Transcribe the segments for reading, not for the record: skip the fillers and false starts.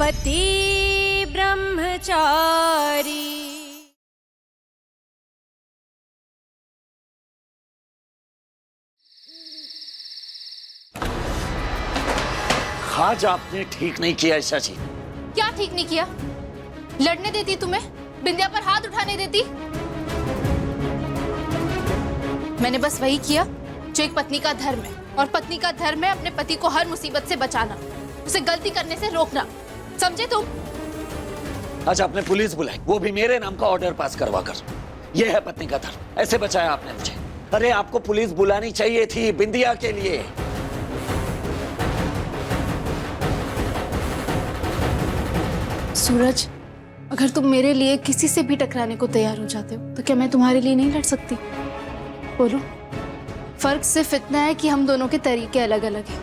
पति ब्रह्मचारी। आज आपने ठीक नहीं किया ईशा जी। क्या ठीक नहीं किया? लड़ने देती तुम्हें? बिंदिया पर हाथ उठाने देती? मैंने बस वही किया जो एक पत्नी का धर्म है, और पत्नी का धर्म है अपने पति को हर मुसीबत से बचाना, उसे गलती करने से रोकना। समझे तुम? आज आपने पुलिस बुलाई, वो भी मेरे नाम का ऑर्डर पास करवा कर। ये है पत्नी का धर्म, ऐसे बचाया आपने मुझे। अरे आपको पुलिस बुलानी चाहिए थी बिंदिया के लिए। सूरज, अगर तुम मेरे लिए किसी से भी टकराने को तैयार हो जाते हो तो क्या मैं तुम्हारे लिए नहीं लड़ सकती? बोलो। फर्क सिर्फ इतना है कि हम दोनों के तरीके अलग अलग हैं।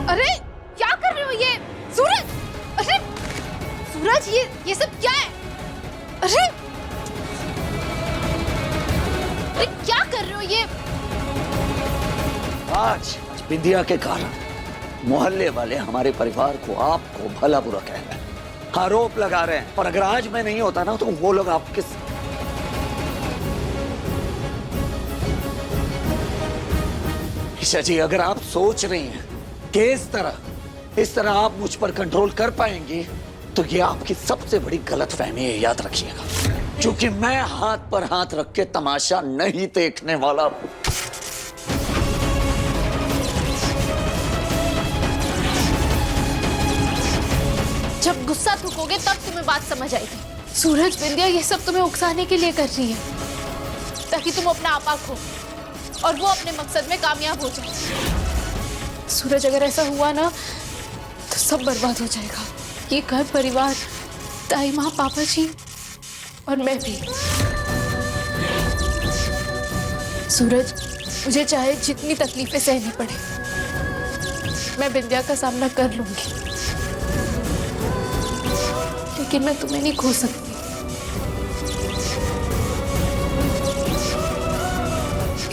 अरे क्या कर रहे हो ये? सूरज! अरे सूरज, ये सब क्या है? अरे अरे क्या कर रहे हो ये? आज बिंदिया के कारण मोहल्ले वाले हमारे परिवार को, आपको भला बुरा कह रहे हैं, आरोप लगा रहे हैं। और अगर आज मैं नहीं होता ना तो वो लोग आपके ईशा जी, अगर आप सोच रही हैं कि इस तरह आप मुझ पर कंट्रोल कर पाएंगी तो ये आपकी सबसे बड़ी गलतफहमी है, याद रखिएगा। क्योंकि मैं हाथ पर हाथ रख के तमाशा नहीं देखने वाला। जब गुस्सा थूकोगे तब तुम्हें बात समझ आएगी। सूरज, बिंदिया ये सब तुम्हें उकसाने के लिए कर रही है, ताकि तुम अपना आपा खो और वो अपने मकसद में कामयाब हो जाए। सूरज, अगर ऐसा हुआ ना तो सब बर्बाद हो जाएगा। ये घर परिवार, ताई माँ, पापा जी और मैं भी। सूरज, मुझे चाहे जितनी तकलीफें सहनी पड़े, मैं बिंदिया का सामना कर लूंगी, लेकिन मैं तुम्हें नहीं खो सकती।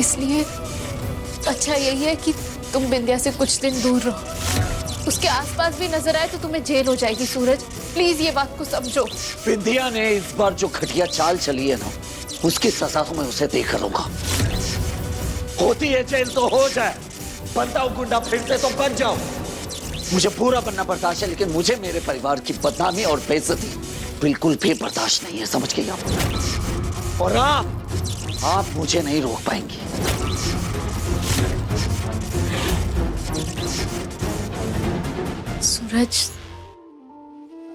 इसलिए अच्छा यही है कि तुम बिंदिया से कुछ दिन दूर रहो। उसके आसपास भी नजर आए तो तुम्हें जेल हो जाएगी। सूरज, प्लीज ये बात को समझो। बिंदिया ने इस बार जो घटिया चाल चली है ना, उसकी सजा तो मैं उसे देख लूंगा। होती है जेल तो हो जाए, बनता हूं गुंडा फिर से तो बन जाओ। मुझे पूरा बनना बर्दाश्त है, लेकिन मुझे मेरे परिवार की बदनामी और बेइज्जती बिल्कुल भी बर्दाश्त नहीं है, समझ गई आप? और आप मुझे नहीं रोक पाएंगी। सूरज,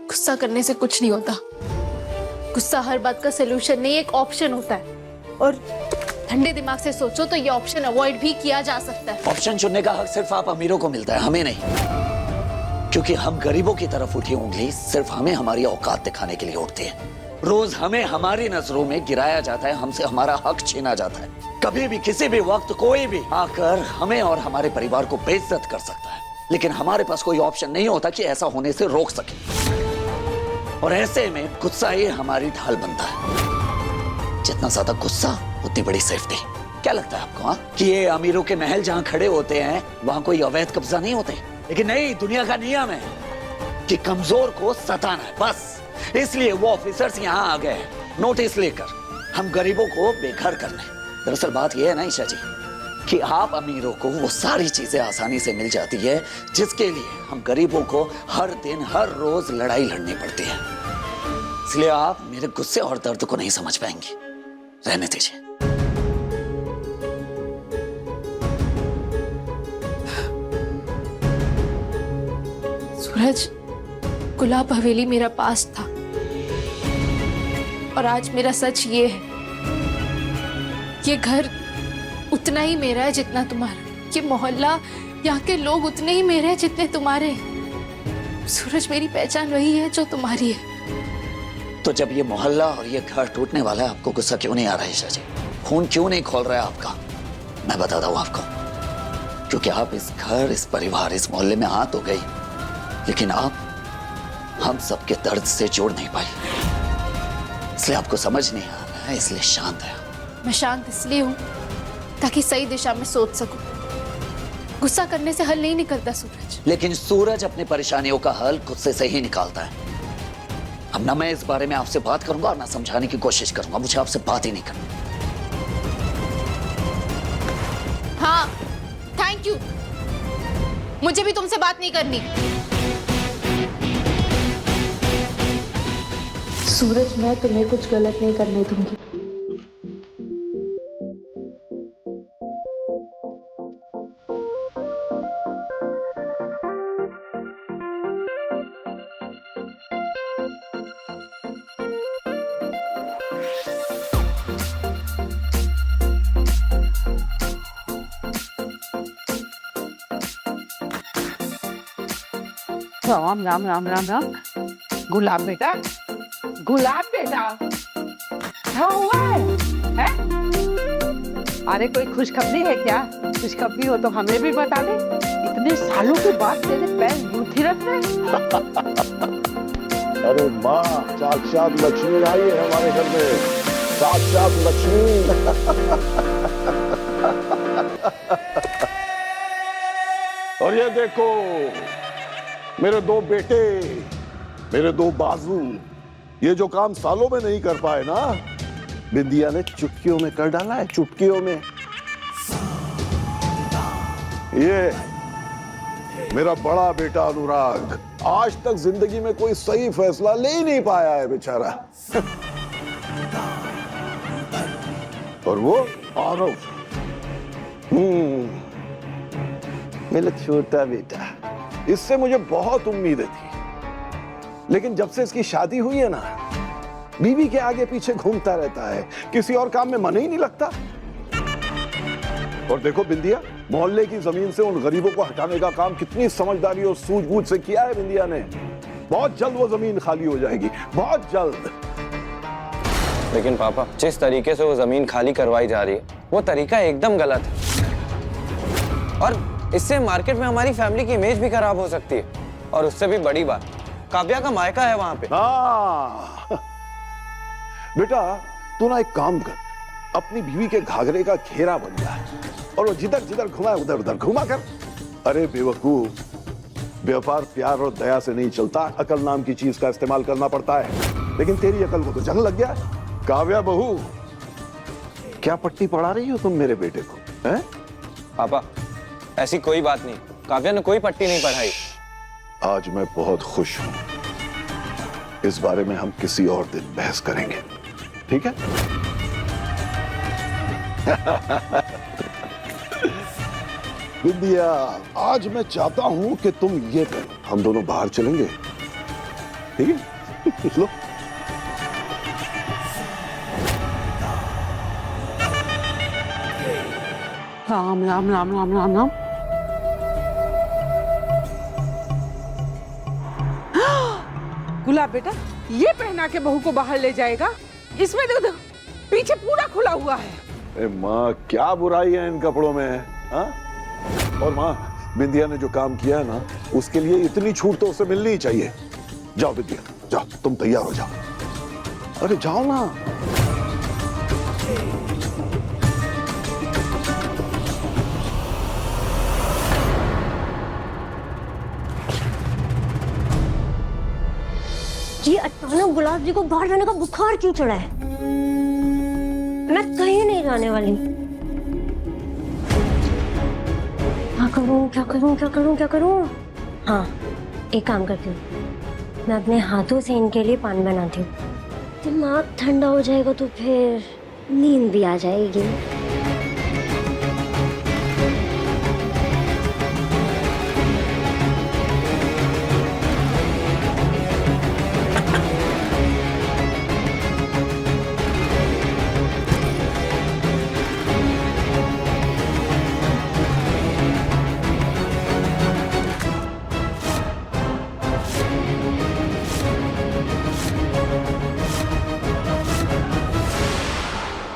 गुस्सा करने से कुछ नहीं होता। गुस्सा हर बात का सलूशन नहीं, एक ऑप्शन होता है। और ठंडे दिमाग से सोचो तो ये ऑप्शन अवॉइड भी किया जा सकता है। ऑप्शन चुनने का हक सिर्फ आप अमीरों को मिलता है, हमें नहीं। क्योंकि हम गरीबों की तरफ उठी उंगली सिर्फ हमें हमारी औकात दिखाने के लिए उठती है। रोज हमें हमारी नजरों में गिराया जाता है, हमसे हमारा हक छीना जाता है। कभी भी किसी भी वक्त कोई भी आकर हमें और हमारे परिवार को बेइज्जत कर सकता है, लेकिन हमारे पास कोई ऑप्शन नहीं होता कि ऐसा होने से रोक सके। और ऐसे में गुस्सा ही हमारी ढाल बनता है। जितना ज्यादा गुस्सा उतनी बड़ी सेफ्टी। क्या लगता है आपको हाँ? कि ये अमीरों के महल जहां खड़े होते हैं वहां कोई अवैध कब्जा नहीं होते? लेकिन नहीं, दुनिया का नियम है कि कमजोर को सताना है, बस। इसलिए वो ऑफिसर्स यहाँ आ गए नोटिस लेकर हम गरीबों को बेघर करने। दरअसल बात यह है ना ईशा जी, कि आप अमीरों को वो सारी चीजें आसानी से मिल जाती है जिसके लिए हम गरीबों को हर दिन हर रोज लड़ाई लड़नी पड़ती है। इसलिए आप मेरे गुस्से और दर्द को नहीं समझ पाएंगे, रहने दीजिए। सूरज, गुलाब हवेली मेरा पास था, और आज मेरा सच ये है, ये घर उतना ही मेरा है जितना तुम्हारा। ये मोहल्ला, यहाँ के लोग उतने ही मेरे हैं जितने तुम्हारे। सूरज, मेरी पहचान वही है जो तुम्हारी है। तो जब ये मोहल्ला और ये घर टूटने वाला है, आपको गुस्सा क्यों नहीं आ रहा है ईशा जी? खून क्यों नहीं खोल रहा है आपका? मैं बताता हूँ आपको। क्योंकि आप इस घर, इस परिवार, इस मोहल्ले में आ तो गई, लेकिन आप हम सबके दर्द से जोड़ नहीं पाई। इसलिए आपको समझ नहीं आ रहा है, इसलिए शांत है। मैं शांत इसलिए हूँ ताकि सही दिशा में सोच सकूं। गुस्सा करने से हल नहीं निकलता सूरज। लेकिन सूरज अपनी परेशानियों का हल गुस्से से ही निकालता है। अब ना मैं इस बारे में आपसे बात करूंगा और ना समझाने की कोशिश करूंगा। मुझे आपसे बात ही नहीं करनी। हाँ, थैंक यू। मुझे भी तुमसे बात नहीं करनी। सूरज, मैं तुम्हें कुछ गलत नहीं करने दूंगी। राम राम राम राम राम। गुलाब बेटा, गुलाब बेटा, क्या हुआ है? अरे कोई खुशखबरी है क्या? खुशखबरी हो तो हमें भी बता दे। इतने सालों के बाद तेरे पैर यूं थिरक रहे। अरे माँ, साक्षात लक्ष्मी आई है हमारे घर में। साक्षात लक्ष्मी। और ये देखो, मेरे दो बेटे, मेरे दो बाजू, ये जो काम सालों में नहीं कर पाए ना, बिंदिया ने चुटकियों में कर डाला है, चुटकियों में। ये मेरा बड़ा बेटा अनुराग आज तक जिंदगी में कोई सही फैसला ले ही नहीं पाया है बेचारा। और वो आरव, मेरा छोटा बेटा, इससे मुझे बहुत उम्मीदें थी, लेकिन जब से इसकी शादी हुई है ना, बीवी के आगे पीछे घूमता रहता है, किसी और काम में मन ही नहीं लगता। और देखो बिंदिया, मोहल्ले की जमीन से उन गरीबों को हटाने का काम कितनी समझदारी और सूझबूझ से किया है बिंदिया ने। बहुत जल्द वो जमीन खाली हो जाएगी, बहुत जल्द। लेकिन पापा, जिस तरीके से वो जमीन खाली करवाई जा रही है, वो तरीका एकदम गलत है, और इससे मार्केट में हमारी फैमिली की इमेज भी खराब हो सकती है। और उससे भी बड़ी बात, काव्या का मायका है वहां पे। हाँ बेटा, तू ना एक काम कर, अपनी बीवी के घाघरे का घेरा बन जा और वो जिधर जिधर घुमाए उधर उधर घुमा कर। अरे बेवकूफ, व्यापार प्यार और दया से नहीं चलता, अकल नाम की चीज का इस्तेमाल करना पड़ता है। लेकिन तेरी अकल को तो जंग लग गया। काव्या बहू, क्या पट्टी पढ़ा रही हो तुम मेरे बेटे को? हैं? पापा, ऐसी कोई बात नहीं, काव्या ने कोई पट्टी नहीं पढ़ाई। आज मैं बहुत खुश हूं। इस बारे में हम किसी और दिन बहस करेंगे, ठीक है? विद्या, आज मैं चाहता हूं कि तुम ये करो, हम दोनों बाहर चलेंगे, ठीक है? लो। राम राम राम राम राम राम। गुलाब बेटा, ये पहना के बहू को बाहर ले जाएगा? इसमें देखो, पीछे पूरा खुला हुआ है। अरे माँ, क्या बुराई है इन कपड़ों में? हाँ? और माँ, बिंदिया ने जो काम किया है ना, उसके लिए इतनी छूट तो उसे मिलनी ही चाहिए। जाओ बिंदिया, जाओ, तुम तैयार हो जाओ। अरे जाओ ना। ये अचानक गुलाब जी को बाहर जाने का बुखार क्यों चढ़ा है? मैं कहीं नहीं जाने वाली। क्या करूं, क्या करूं, क्या करूं, क्या करूं? हाँ, एक काम करती हूँ, मैं अपने हाथों से इनके लिए पान बनाती हूँ। दिमाग ठंडा हो जाएगा तो फिर नींद भी आ जाएगी।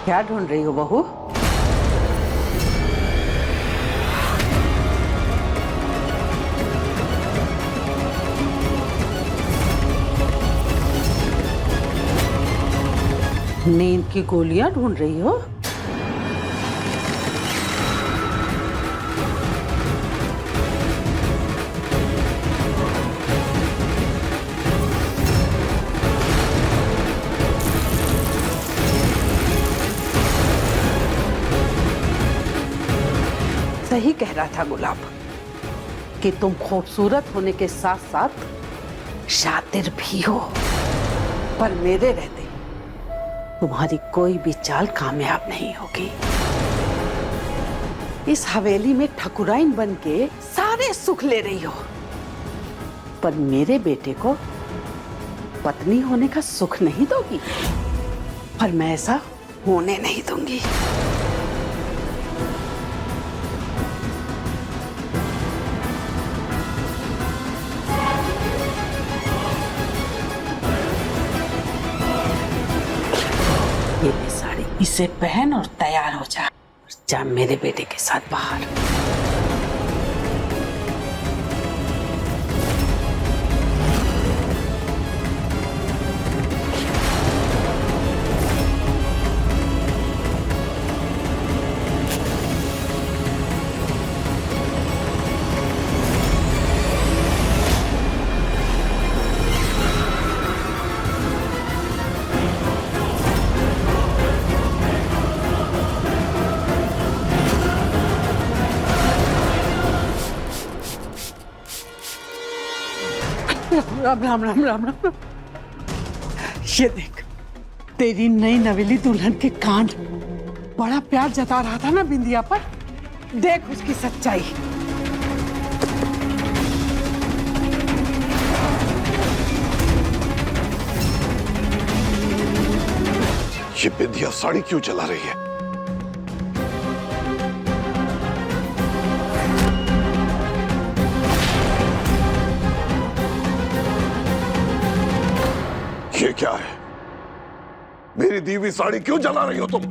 क्या ढूंढ रही हो बहू? नींद की गोलियां ढूंढ रही हो? सही कह रहा था गुलाब कि तुम खूबसूरत होने के साथ साथ शातिर भी हो, पर मेरे रहते तुम्हारी कोई भी चाल कामयाब नहीं होगी। इस हवेली में ठकुराइन बन के सारे सुख ले रही हो, पर मेरे बेटे को पत्नी होने का सुख नहीं दोगी, पर मैं ऐसा होने नहीं दूंगी। ये ले साड़ी, इसे पहन और तैयार हो जा मेरे बेटे के साथ बाहर। राम राम राम राम राम। ये देख, तेरी नई नवेली दुल्हन के कान बड़ा प्यार जता रहा था ना बिंदिया पर, देख उसकी सच्चाई। ये बिंदिया साड़ी क्यों चला रही है? ये क्या है? मेरी दी हुई साड़ी क्यों जला रही हो तुम?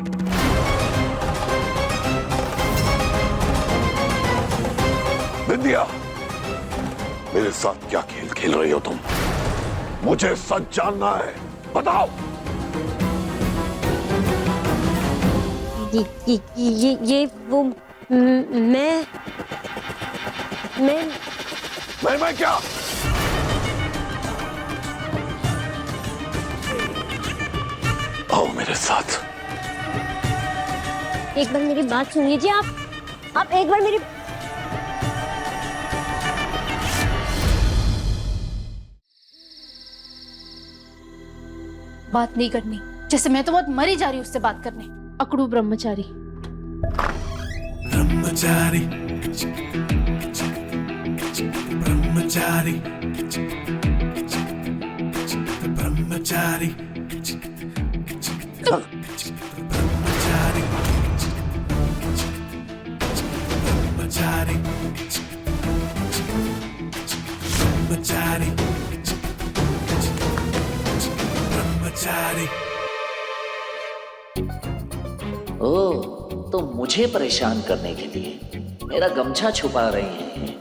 बिंदिया, मेरे साथ क्या खेल खेल रही हो तुम? मुझे सच जानना है, बताओ। ये वो मैं क्या? आओ मेरे साथ। एक बार मेरी बात सुन लीजिए आप एक बार मेरी बात नहीं करनी, जैसे मैं तो बहुत मरी जा रही हूँ उससे बात करने। अकड़ू ब्रह्मचारी। ब्रह्मचारी ब्रह्मचारी ब्रह्मचारी ब्रह्मचारी ब्रह्मचारी ब्रह्मचारी ब्रह्मचारी। ओह, तो मुझे परेशान करने के लिए मेरा गमछा छुपा रहे हैं।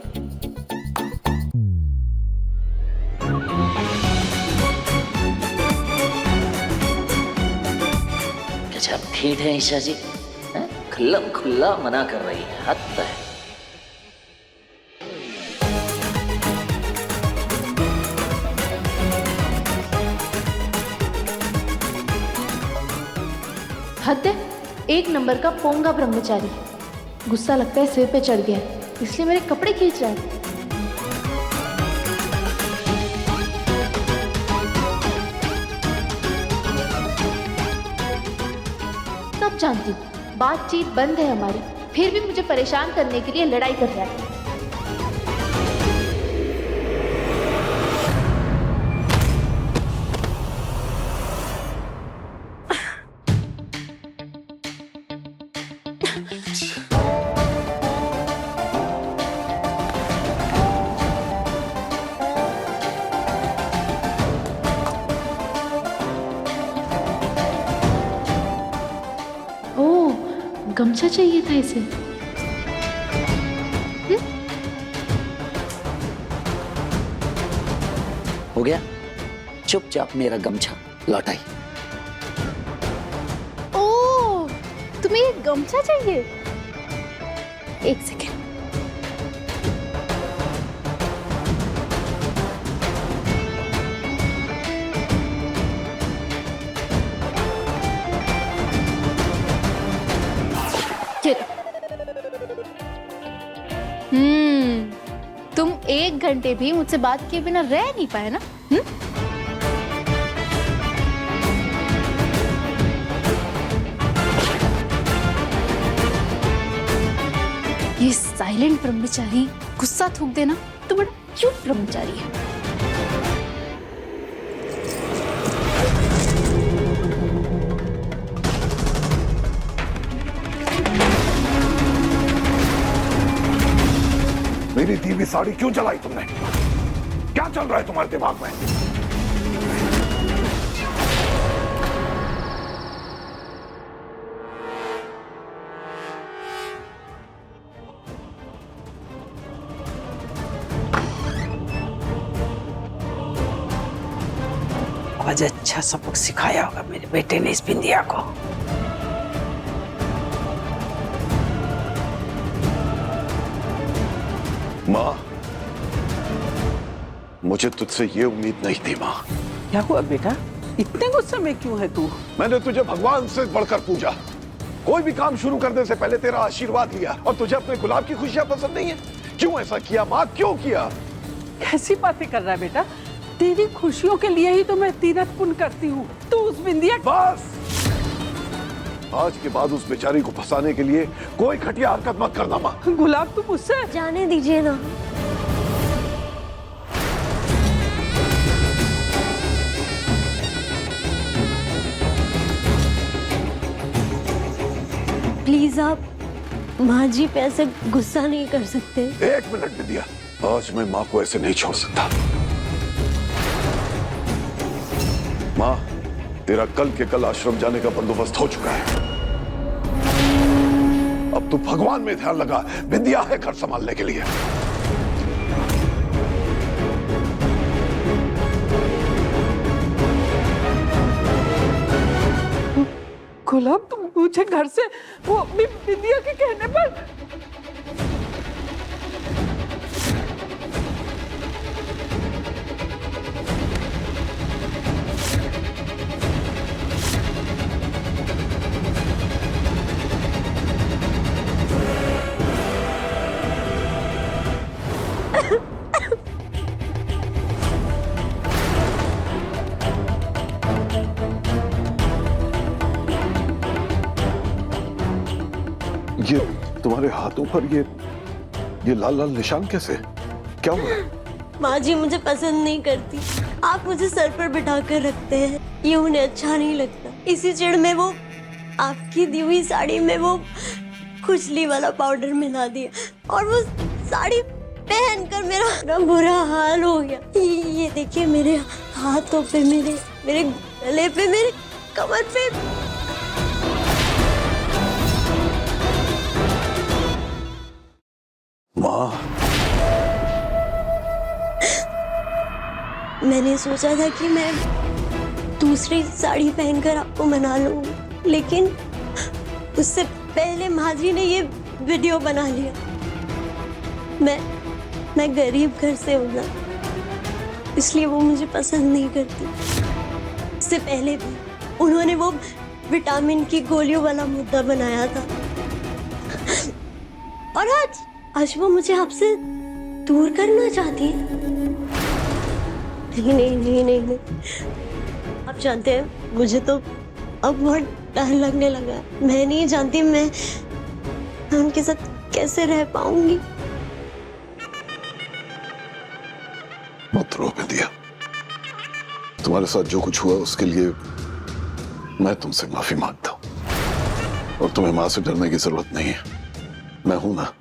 गजब ठीक है ईशा जी, खुल्लम खुल्ला मना कर रही है, हद है। हद है, एक नंबर का पोंगा ब्रह्मचारी। गुस्सा लगता है सिर पे चढ़ गया है, इसलिए मेरे कपड़े खींच रहा है। सब जानती हूँ, बातचीत बंद है हमारी, फिर भी मुझे परेशान करने के लिए लड़ाई कर रहा है। गमछा चाहिए था इसे। हो गया, चुपचाप मेरा गमछा लौटाई। ओह, तुम्हें ये गमछा चाहिए? एक सेकेंड। तुम 1 घंटे भी मुझसे बात किए बिना रह नहीं पाए ना? ये साइलेंट ब्रह्मचारी गुस्सा थूक देना तो बड़ा क्यूट ब्रह्मचारी है। मेरी दीवी साड़ी क्यों जलाई तुमने? क्या चल रहा है तुम्हारे दिमाग में? आज अच्छा सबक सिखाया होगा मेरे बेटे ने इस बिंदिया को। माँ, मुझे तुझसे ये उम्मीद नहीं थी माँ। क्या हुआ बेटा, इतने गुस्से में क्यों है तू? मैंने तुझे भगवान से बढ़कर पूजा। कोई भी काम शुरू करने से पहले तेरा आशीर्वाद लिया, और तुझे अपने गुलाब की खुशियां पसंद नहीं है? क्यों ऐसा किया माँ, क्यों किया? कैसी बातें कर रहा है बेटा? तेरी खुशियों के लिए ही तो मैं तीरथ पुण्य करती हूँ। तू उस बिंदिया बस, आज के बाद उस बेचारी को फंसाने के लिए कोई घटिया हरकत मत करना माँ। गुलाब तुम मुझसे जाने दीजिए ना। प्लीज आप माँ जी पे ऐसे गुस्सा नहीं कर सकते। 1 मिनट भी दिया, आज मैं माँ को ऐसे नहीं छोड़ सकता। माँ, तेरा कल के कल आश्रम जाने का बंदोबस्त हो चुका है। अब तू भगवान में ध्यान लगा, बिंदिया है घर संभालने के लिए। गुलाब तुम मुझे घर से वो अपनी बिंदिया के कहने पर ये तुम्हारे हाथों पर ये लाल लाल निशान कैसे? क्या हुआ? माँ जी मुझे पसंद नहीं करती। आप मुझे सर पर बिठा कर रखते हैं, ये उन्हें अच्छा नहीं लगता। इसी चिढ़ में वो आपकी दी हुई साड़ी में वो खुजली वाला पाउडर मिला दिया, और वो साड़ी पहनकर मेरा बुरा हाल हो गया। ये देखिए, मेरे हाथों पे, मेरे गले पे, मेरे कमर पे। माँ, मैंने सोचा था कि मैं दूसरी साड़ी पहनकर आपको मना लूंगी, लेकिन उससे पहले माँ जी ने ये वीडियो बना लिया। मैं गरीब घर से हूँ ना, इसलिए वो मुझे पसंद नहीं करती। इससे पहले भी उन्होंने वो विटामिन की गोलियों वाला मुद्दा बनाया था, और आज वो मुझे आपसे दूर करना चाहती है। नहीं। आप जानते हैं, मुझे तो अब बहुत डर लगने लगा है। मैं नहीं जानती मैं उनके साथ कैसे रह पाऊंगी। मत रो बिंदिया, तुम्हारे साथ जो कुछ हुआ उसके लिए मैं तुमसे माफी मांगता हूं, और तुम्हें मां से डरने की जरूरत नहीं है। मैं हूं ना।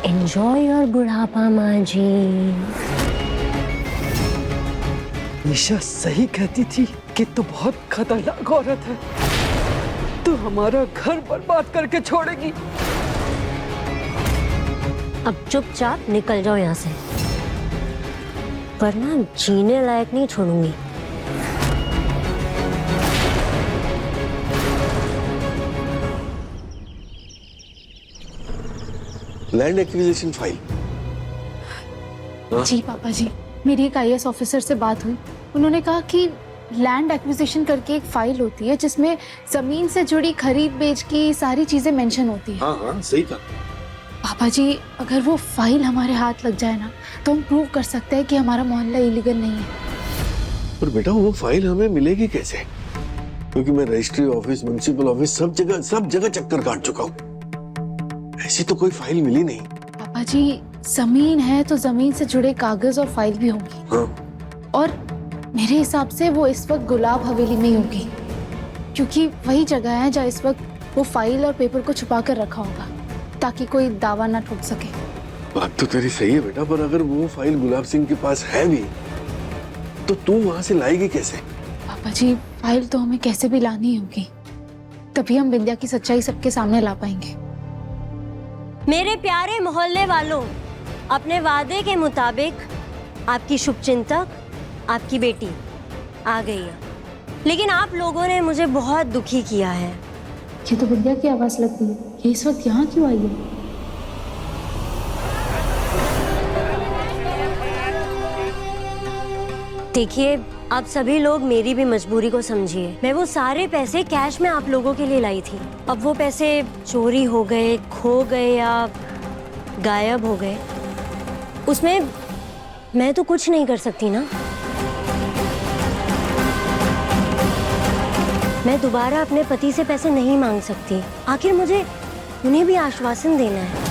एंजॉय योर बुढ़ापा माँ जी। निशा सही कहती थी कि तू बहुत खतरनाक औरत है। तू हमारा घर बर्बाद करके छोड़ेगी। अब चुपचाप निकल जाओ यहाँ से, वरना जीने लायक नहीं छोड़ूंगी। Land acquisition file. जी पापा जी। मेरी एक IAS ऑफिसर से बात हुई। उन्होंने कहा कि लैंड एक्विजिशन करके एक फाइल होती है जिसमें जमीन से जुड़ी खरीद बेच की सारी चीजें मेंशन होती है। हाँ सही कहा। पापा जी, अगर वो फाइल हमारे हाथ लग जाए ना तो हम प्रूव कर सकते हैं कि हमारा मोहल्ला इलीगल नहीं है। पर बेटा वो फाइल हमें मिलेगी कैसे? क्योंकि मैं रजिस्ट्री ऑफिस, म्युनिसिपल ऑफिस सब जगह चक्कर काट चुका हूँ, ऐसी तो कोई फाइल मिली नहीं। पापा जी, जमीन है तो जमीन से जुड़े कागज और फाइल भी होंगी। हाँ। और मेरे हिसाब से वो इस वक्त गुलाब हवेली में ही होगी, क्योंकि वही जगह है जहाँ इस वक्त वो फाइल और पेपर को छुपा कर रखा होगा ताकि कोई दावा ना ठोक सके। बात तो तेरी सही है बेटा, पर अगर वो फाइल गुलाब सिंह के पास है भी तो तू वहां से लाएगी कैसे? पापा जी, फाइल तो हमें कैसे भी लानी होगी, तभी हम विंध्या की सच्चाई सबके सामने ला पाएंगे। मेरे प्यारे मोहल्ले वालों, अपने वादे के मुताबिक आपकी शुभचिंतक, आपकी बेटी आ गई है, लेकिन आप लोगों ने मुझे बहुत दुखी किया है। ये तो विंध्या की आवाज लग रही है। ये इस वक्त यहाँ क्यों आई है? देखिए, आप सभी लोग मेरी भी मजबूरी को समझिए। मैं वो सारे पैसे कैश में आप लोगों के लिए लाई थी। अब वो पैसे चोरी हो गए, खो गए या गायब हो गए, उसमें मैं तो कुछ नहीं कर सकती ना। मैं दोबारा अपने पति से पैसे नहीं मांग सकती। आखिर मुझे उन्हें भी आश्वासन देना है।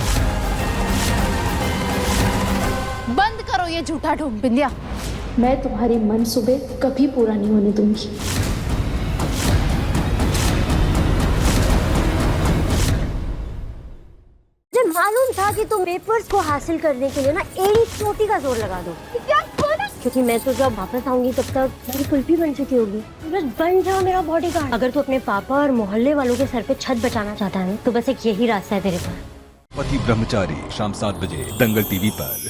बंद करो ये झूठा ढोंग विंध्या। मैं तुम्हारी मनसूबे कभी पूरा नहीं होने दूंगी। मुझे मालूम था कि तुम पेपर्स को हासिल करने के लिए ना एड़ी चोटी का जोर लगा दो। क्या? क्योंकि मैं तो जब वापस आऊंगी तब तक मेरी कुल्फी बन चुकी होगी। बस बन जाओ मेरा बॉडीगार्ड। अगर तू अपने पापा और मोहल्ले वालों के सर पे छत बचाना चाहता है तो बस एक यही रास्ता है तेरे पास। पति ब्रह्मचारी शाम 7 बजे दंगल टीवी पर।